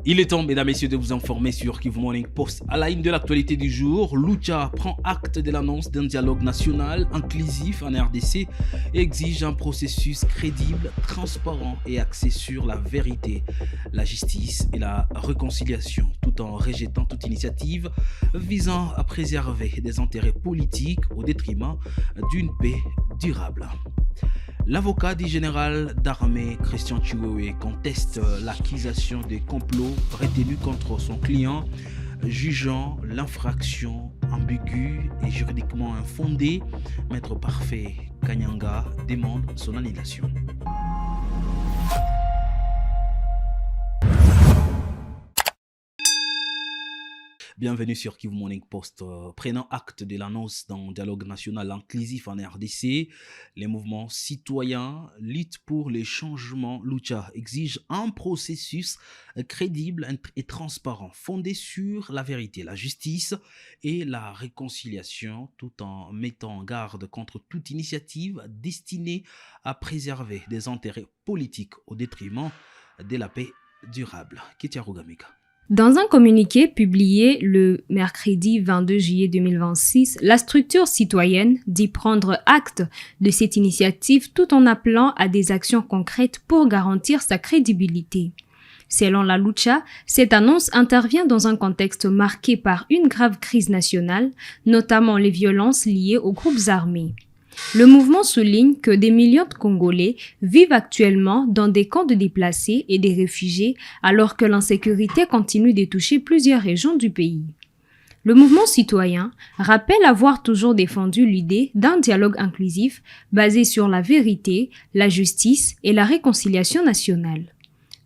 Il est temps, mesdames et messieurs, de vous informer sur Kivu Morning Post. À la une de l'actualité du jour, Lucha prend acte de l'annonce d'un dialogue national inclusif en RDC et exige un processus crédible, transparent et axé sur la vérité, la justice et la réconciliation, tout en rejetant toute initiative visant à préserver des intérêts politiques au détriment d'une paix durable. L'avocat du général d'armée Christian Chiwewe conteste l'accusation de complot retenu contre son client, jugeant l'infraction ambiguë et juridiquement infondée. Maître Parfait Kanyanga demande son annulation. Bienvenue sur Kivu Morning Post. Prenant acte de l'annonce d'un dialogue national inclusif en RDC, les mouvements citoyens luttent pour les changements. Lucha exige un processus crédible et transparent, fondé sur la vérité, la justice et la réconciliation, tout en mettant en garde contre toute initiative destinée à préserver des intérêts politiques au détriment de la paix durable. Ketia Rugamika. Dans un communiqué publié le mercredi 22 juillet 2026, la structure citoyenne dit prendre acte de cette initiative tout en appelant à des actions concrètes pour garantir sa crédibilité. Selon la Lucha, cette annonce intervient dans un contexte marqué par une grave crise nationale, notamment les violences liées aux groupes armés. Le mouvement souligne que des millions de Congolais vivent actuellement dans des camps de déplacés et des réfugiés alors que l'insécurité continue de toucher plusieurs régions du pays. Le mouvement citoyen rappelle avoir toujours défendu l'idée d'un dialogue inclusif basé sur la vérité, la justice et la réconciliation nationale.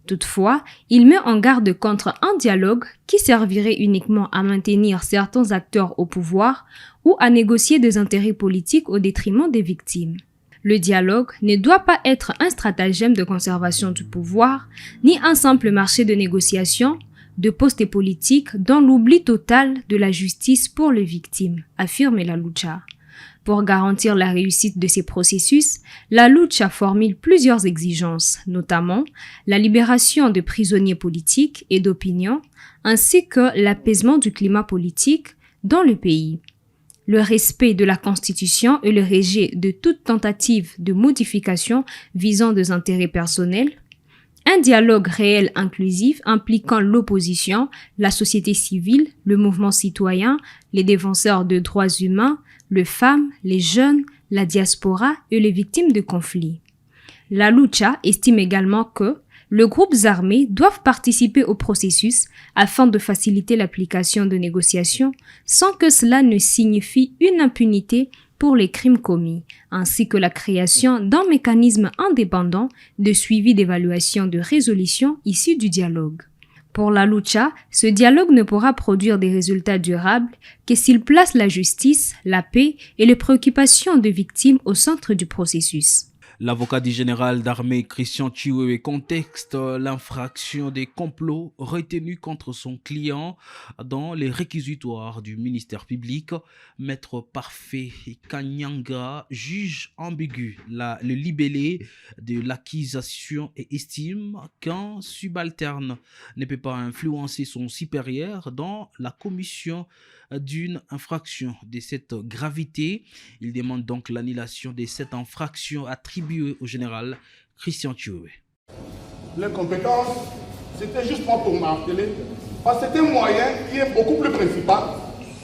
Toutefois, il met en garde contre un dialogue qui servirait uniquement à maintenir certains acteurs au pouvoir ou à négocier des intérêts politiques au détriment des victimes. Le dialogue ne doit pas être un stratagème de conservation du pouvoir, ni un simple marché de négociation, de postes politiques dans l'oubli total de la justice pour les victimes, affirme la Lucha. Pour garantir la réussite de ces processus, la Lucha formule plusieurs exigences, notamment la libération de prisonniers politiques et d'opinion, ainsi que l'apaisement du climat politique dans le pays, le respect de la Constitution et le rejet de toute tentative de modification visant des intérêts personnels, un dialogue réel inclusif impliquant l'opposition, la société civile, le mouvement citoyen, les défenseurs de droits humains, les femmes, les jeunes, la diaspora et les victimes de conflits. La Lucha estime également que les groupes armés doivent participer au processus afin de faciliter l'application de négociations sans que cela ne signifie une impunité pour les crimes commis, ainsi que la création d'un mécanisme indépendant de suivi d'évaluation de résolution issu du dialogue. Pour la Lucha, ce dialogue ne pourra produire des résultats durables que s'il place la justice, la paix et les préoccupations des victimes au centre du processus. L'avocat du général d'armée Christian Chiwewe contexte l'infraction des complots retenus contre son client dans les réquisitoires du ministère public. Maître Parfait Kanyanga juge ambigu le libellé de l'accusation et estime qu'un subalterne ne peut pas influencer son supérieur dans la commission d'une infraction de cette gravité. Il demande donc l'annulation de cette infraction attribuée au général Christian Chiwewe. L'incompétence, c'était juste pas pour marteler, parce que c'est un moyen qui est beaucoup plus principal.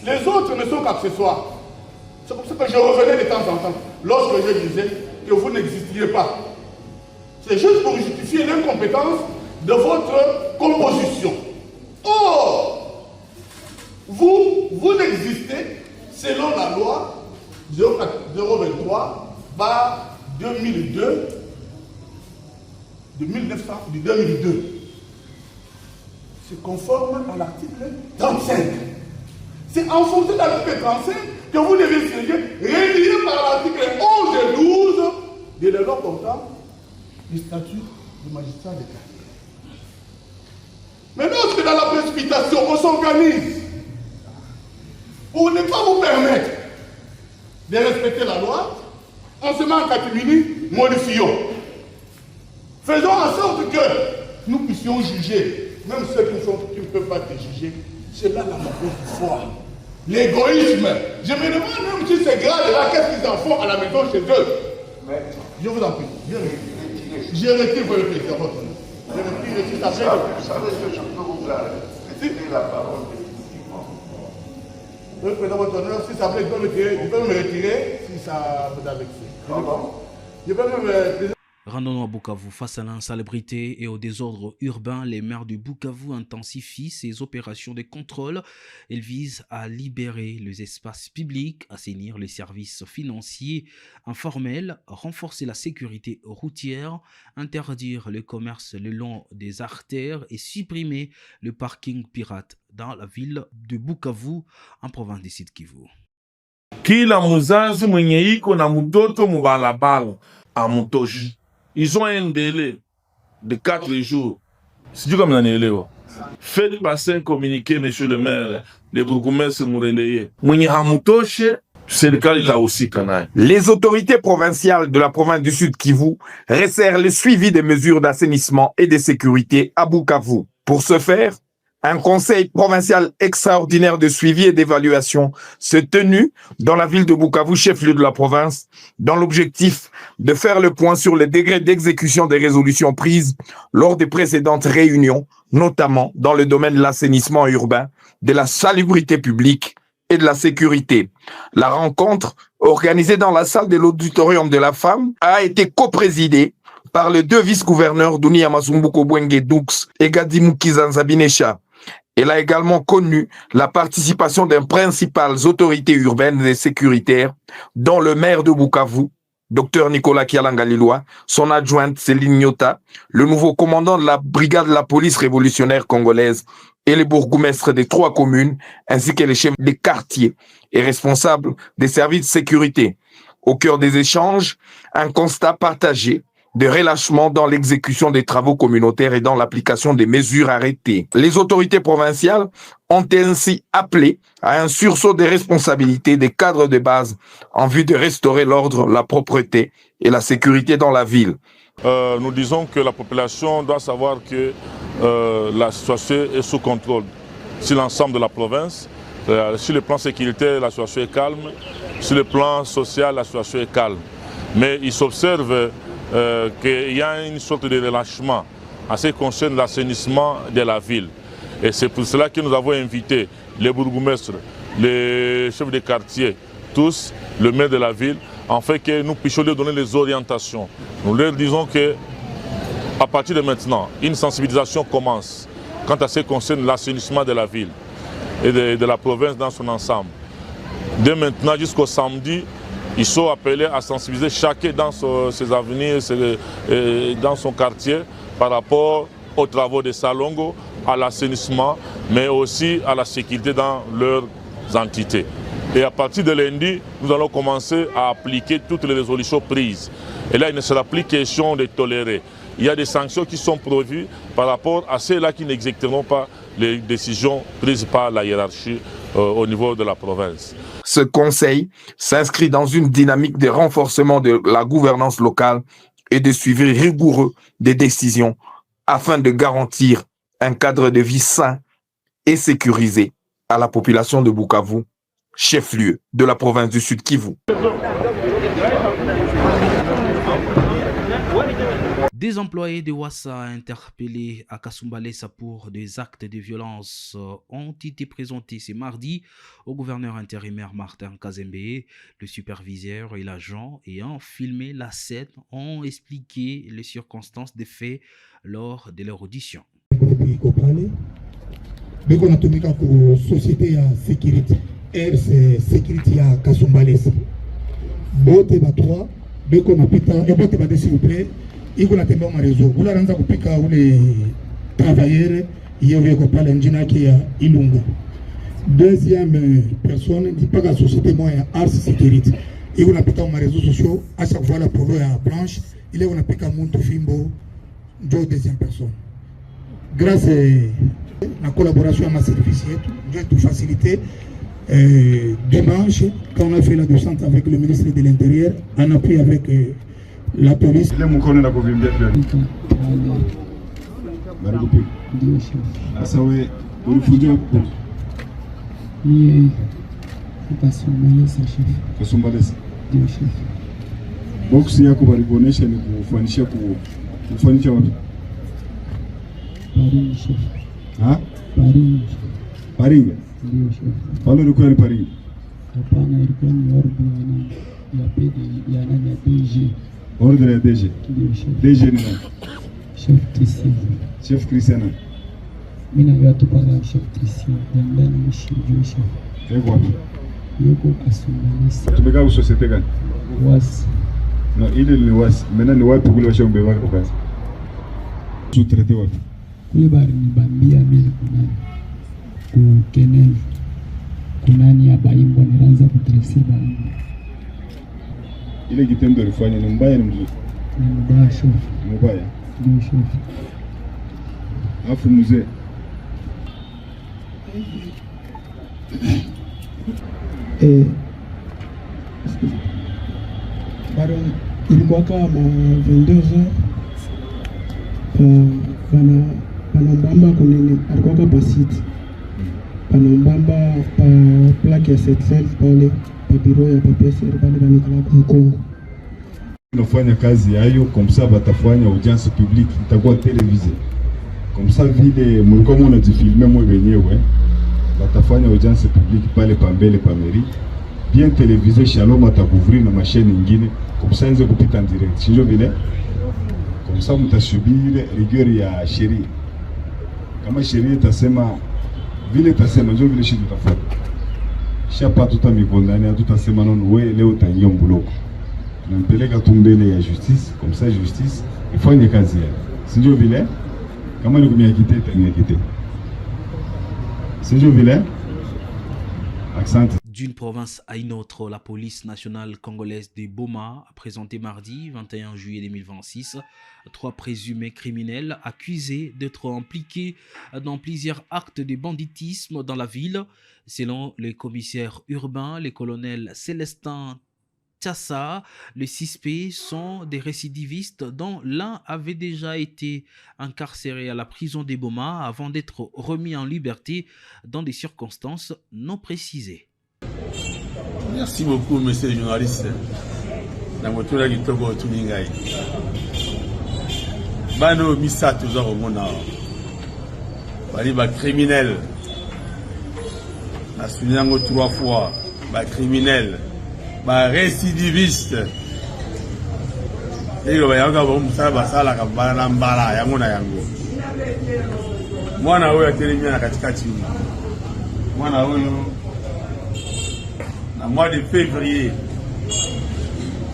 Les autres ne sont qu'accessoires. C'est pour ça que je revenais de temps en temps, lorsque je disais que vous n'existiez pas. C'est juste pour justifier l'incompétence de votre composition. Or, vous n'existez selon la loi 023 2002 de 2002. C'est conforme à l'article 35. C'est en fonction de l'article 35 que vous devez siéger, rédigé par l'article 11 et 12 de la loi portant le statut du magistrat d'État. Mais lorsque dans la précipitation, on s'organise pour ne pas vous permettre de respecter la loi, on se met en catimini, modifions. Faisons en sorte que nous puissions juger même ceux qui ne peuvent pas te juger, c'est là la mauvaise foi. L'égoïsme. Je me demande même si ces gars-là, qu'est-ce qu'ils en font à la maison chez eux. Mais, je vous en prie, je retire votre président, votre nom. Je retire ici ta chaîne. Vous savez que je peux vous retirer la parole définitivement. Le président, votre honneur, si ça plaît, je peux me retirer si ça vous a vexé. Je peux même... Rendons-nous à Bukavu. Face à l'insalubrité et au désordre urbain, les maires de Bukavu intensifient ces opérations de contrôle. Elles visent à libérer les espaces publics, assainir les services financiers informels, renforcer la sécurité routière, interdire le commerce le long des artères et supprimer le parking pirate dans la ville de Bukavu, en province du Sud Kivu. Kila mzazi mwenye iko na mtoto mubalabala amutoshi. Ils ont un délai de 4 jours. Si tu comme l'année, faites passer un communiqué, monsieur le maire, les bourgmestres nous relayer. C'est le cas de la aussi, Kanaï. Les autorités provinciales de la province du Sud Kivu resserrent le suivi des mesures d'assainissement et de sécurité à Bukavu. Pour ce faire, un conseil provincial extraordinaire de suivi et d'évaluation s'est tenu dans la ville de Bukavu, chef-lieu de la province, dans l'objectif de faire le point sur le degré d'exécution des résolutions prises lors des précédentes réunions, notamment dans le domaine de l'assainissement urbain, de la salubrité publique et de la sécurité. La rencontre, organisée dans la salle de l'auditorium de la femme, a été coprésidée par les 2 vice-gouverneurs Dunia Masumbuko Bwenge Doux et Gadimu Kizanzabinesha. Elle a également connu la participation des principales autorités urbaines et sécuritaires, dont le maire de Bukavu, Dr Nicolas Kialangaliloa, son adjointe Céline Nyota, le nouveau commandant de la brigade de la police révolutionnaire congolaise et les bourgmestres des 3 communes, ainsi que les chefs des quartiers et responsables des services de sécurité. Au cœur des échanges, un constat partagé de relâchement dans l'exécution des travaux communautaires et dans l'application des mesures arrêtées. Les autorités provinciales ont ainsi appelé à un sursaut des responsabilités des cadres de base en vue de restaurer l'ordre, la propreté et la sécurité dans la ville. Nous disons que la population doit savoir que la situation est sous contrôle sur l'ensemble de la province. Sur le plan sécuritaire, la situation est calme. Sur le plan social, la situation est calme. Mais il s'observe qu'il y a une sorte de relâchement en ce qui concerne l'assainissement de la ville. Et c'est pour cela que nous avons invité les bourgmestres, les chefs de quartier, tous, le maire de la ville, afin que nous puissions leur donner les orientations. Nous leur disons que à partir de maintenant, une sensibilisation commence quant à ce qui concerne l'assainissement de la ville et de la province dans son ensemble. Dès maintenant jusqu'au samedi, ils sont appelés à sensibiliser chacun dans ses avenirs, dans son quartier, par rapport aux travaux de Salongo, à l'assainissement, mais aussi à la sécurité dans leurs entités. Et à partir de lundi, nous allons commencer à appliquer toutes les résolutions prises. Et là, il ne sera plus question de tolérer. Il y a des sanctions qui sont prévues par rapport à ceux-là qui n'exécuteront pas les décisions prises par la hiérarchie au niveau de la province. Ce conseil s'inscrit dans une dynamique de renforcement de la gouvernance locale et de suivi rigoureux des décisions afin de garantir un cadre de vie sain et sécurisé à la population de Bukavu, chef-lieu de la province du Sud Kivu. Des employés de Wassa interpellés à Kasumbalesa pour des actes de violence ont été présentés ce mardi au gouverneur intérimaire Martin Kazembe. Le superviseur et l'agent ayant filmé la scène ont expliqué les circonstances des faits lors de leur audition. Société à sécurité, RC sécurité à Kasumbalesa. Bote batwa, beko na pita, et bote bade s'il vous plaît. Il y a des réseaux. Vous l'avez dit que les travailleurs, il y a des ingénieurs qui sont ilunga. Deuxième personne, il n'y a pas de société moyenne, Ars Sécurité. Il y a des réseaux sociaux, à chaque fois la province à planche, il y a des Muntu Fimbo, deuxième personne. Grâce à la collaboration à ma service, j'ai tout facilité. Dimanche, quand on a fait la descente avec le ministre de l'Intérieur, en appui avec la police. Barikupi. Ndio chef. Sasa wewe ulifunzwa hapo Mie Kasumbalesa chef. Kasumbalesa. Ndio chef. Box yako balikuonesha ni kufanisha wapi? Paringa chef. Ha? Paringa. Paringa. Ndio chef. Pale ulikuwa ni Paringa? Hapana, ilikuwa ni ordre ya PD ya nani ya DG. Ordre ya DG. Ndio chef. DG ni nani? Chef Christian. Chef Christian. Mimi na watu para chef Christian. Ndani ni chef. Yeko wapi? Yuko Kasumbalesa. Tumekaa kwa societe gani? Wasi. Na ile ni wasi. Mena ni wapi kule washaombe wako kazi? Tutrete wapi? Kule bari ni bambia mimi kunani. Kukeneni. Kunani ya baimbo nilianza kutresi baimbo. Ile kitendo ulifanya ni mbaya ni mzuri? Ni mbaya chef. Mbaya. Ndio chef. Alafu mzee. Bado ilikuwa kama 22h panambamba kunini alikuwa pa site panambamba pa plaque ya 7 pale pa biro ya PPSR pale banikala Kongo. Unafanya kazi yayo comme ça batafanya audience publique itakuwa télévisée. Comme ça vile mlikuwa mnajifilmer mwe wenyewe batafanya audience publique pale pambele pa mairie. Bien télévisé Shalom atacouvrir na machine nyingine comme ça nze kupita en direct. Sio vile? Comme ça mtasubiri rigueur ya sheria. Kama sheria itasema vile itasema ndio vile shida tutafanya. Shapa tutamikondania tutasema non wewe leo utaingia mbuloko. Tunampeleka tu mbele ya justice, comme ça justice ifanye kazi yake. Sio vile? Kama ni kumiakite taniakite. Sio vile? Accent. D'une province à une autre, la police nationale congolaise de Boma a présenté mardi 21 juillet 2026 3 présumés criminels accusés d'être impliqués dans plusieurs actes de banditisme dans la ville. Selon le commissaire urbain, le colonel Célestin Tchassa, les suspects sont des récidivistes dont l'un avait déjà été incarcéré à la prison de Boma avant d'être remis en liberté dans des circonstances non précisées. Merci beaucoup, monsieur le journaliste. Namotola kitoko tuningai. Bano misa toujours au monde. Bali ba criminel. Na sunyango 3 fois. Ba criminel. Ba récidiviste. Ego ba yanga ba musala basala ka bana mbala yango na yango. Mwana huyo atelemia na katikati. Mwana huyo na mois de février,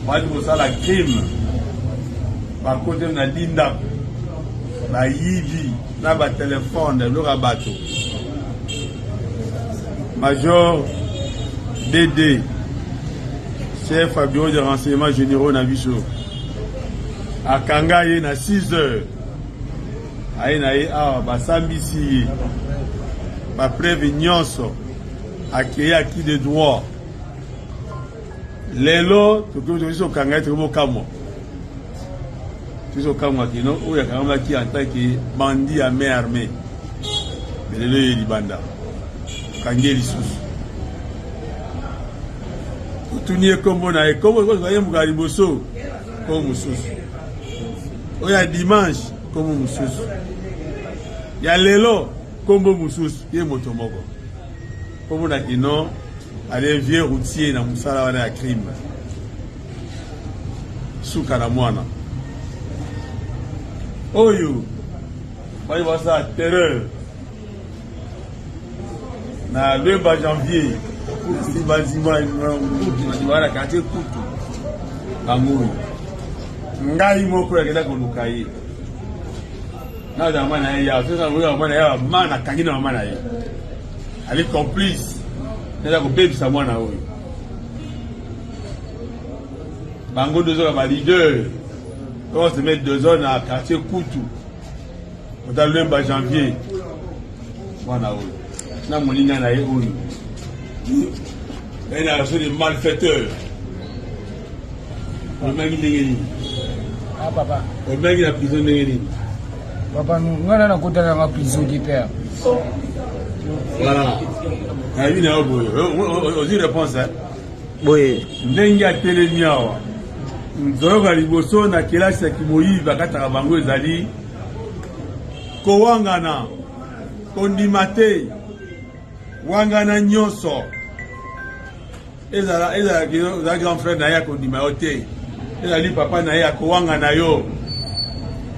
moi je me la crime, par contre na dinda, na yivi, na ba téléphone, le rabato. Major DD, chef à bureau de renseignement généraux na biso. A Kangaye na 6h. Aïe na ba sambisi, ba preuve nyonso, accueilli acquis de droit. Lelo tukizo kanga tuko kamo tuzo kamo kino oya kanga ki en tant que bandit à main armée lelo yeli banda kangeli susu tunie kombo na e kombo ko ya mugari boso ko mususu oya dimanche kombo mususu ya lelo kombo mususu ye moto moko kombo na kino allez vieux routier na musala wana ya crime suka na mwana oyo bali basa terreur na le ba janvier kutu bazima kutu na quartier kutu bangui ngai moko ya kenda koluka ye na da mana ya sasa wewe mana ya mana kangina mana ye ali complice nenda kubebisa mwana huyu bango 2 heures ba leader on se met 2 heures na quartier Kutu dans le mois janvier mwana huyu na moninga na ye huyu il a reçu des malfaiteurs on m'a dit ah papa on m'a dit la prison ndenge nini Papa, nous avons côté de la prison qui perd. Voilà. Il y a une réponse. Oui. Nenga Telemiawa. Nous avons liboso na kelasi ya Kimoyiba kataka bango ezali kowangana kondimate wangana nyonso ezala grand frère na ye akondima yo te ezali papa na ye akowangana yo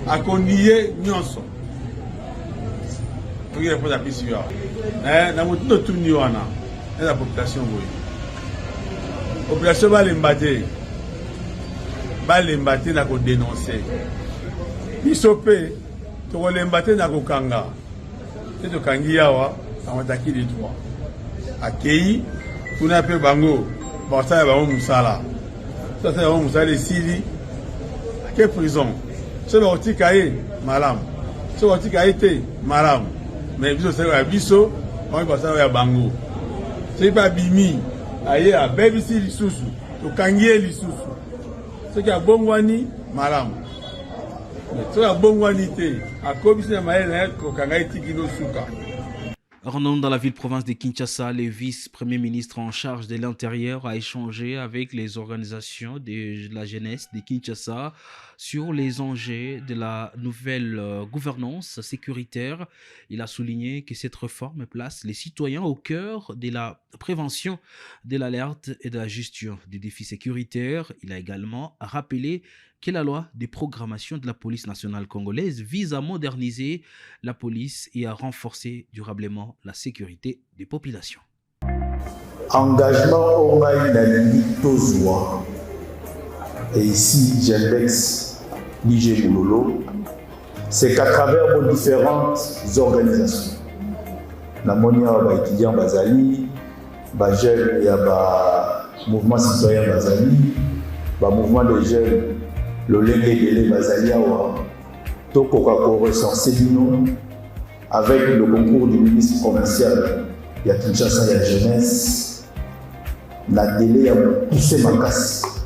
akondi ye nyonso toki réponse apesi yo na motundo tuni wana eza population boye population balemba te na kodénonce biso mpe tokolemba te na kokanga te tokangi awa amataki de droit akei kuna mpe bango basala bango mosala sasala bango mosala esili ake prison so bakotika ye malamu so bakotika ye te malamu mais biso osala ya biso bango basala ya bango soki mpe abimi aye abebisi lisusu tokangi ye lisusu soki abongwani malamu soki abongwani te akobisi na mayele na ye kokanga etiki nosuka. Rendons dans la ville-province de Kinshasa, le vice-premier ministre en charge de l'Intérieur a échangé avec les organisations de la jeunesse de Kinshasa sur les enjeux de la nouvelle gouvernance sécuritaire. Il a souligné que cette réforme place les citoyens au cœur de la prévention, de l'alerte et de la gestion des défis sécuritaires. Il a également rappelé que la loi de programmation de la police nationale congolaise vise à moderniser la police et à renforcer durablement la sécurité des populations. Engagement au Naïnali Tozwa et ici Gendex Lige Moulolo, c'est qu'à travers vos différentes organisations, la monia ba étudiant Bazali, ba jeunes et ba mouvement citoyen Bazali, ba mouvement des jeunes le Lengue Bazali Awa, Toko Kako recensé avec le concours du ministre provincial de Kinshasa et la jeunesse, la délai a poussé ma casse.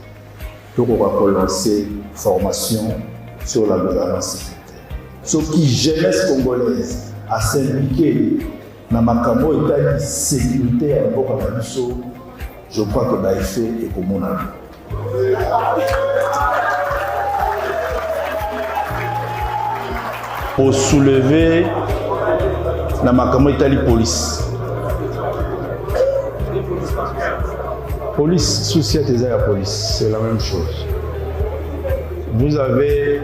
Toko Kako lancé formation sur la gouvernance sécuritaire. Ce qui jeunesse congolaise a s'impliqué dans ma camo état de sécurité à l'époque à la je crois que l'AFE est comme mon ami. Pour soulever la Makamo Italie police. Police, société et la police, c'est la même chose. Vous avez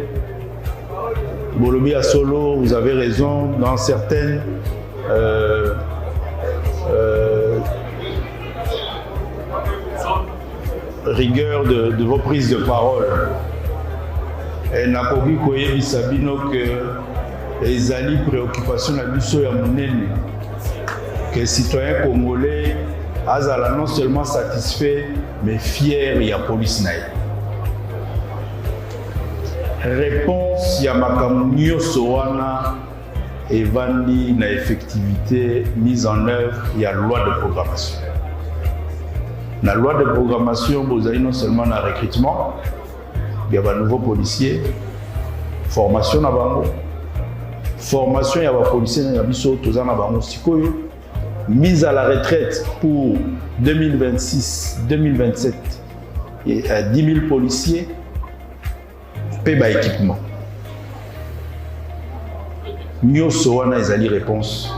Bolobi à Solo, vous avez raison dans certaines rigueurs de vos prises de parole. Et n'a pas vu qu'il Sabino que les alliés préoccupations la biso ya monene que les citoyens congolais azala non seulement satisfaits mais fiers de la police naï. Réponse ya makambo nyonso wana evandi na effectivité mise en œuvre ya loi de programmation. La loi de programmation vous avez non seulement un recrutement, il y a un nouveau policier, formation na bango. Formation ya ba policiers na biso tozana bango sikoyo mise à la retraite pour 2026-2027 et 10 000 policiers paie ba équipement. Nyoso wana ezali réponse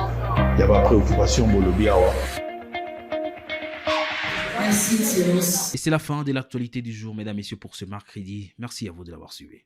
ya ba préoccupation bolobi awa. Et c'est la fin de l'actualité du jour, mesdames et messieurs, pour ce mercredi. Merci à vous de l'avoir suivi.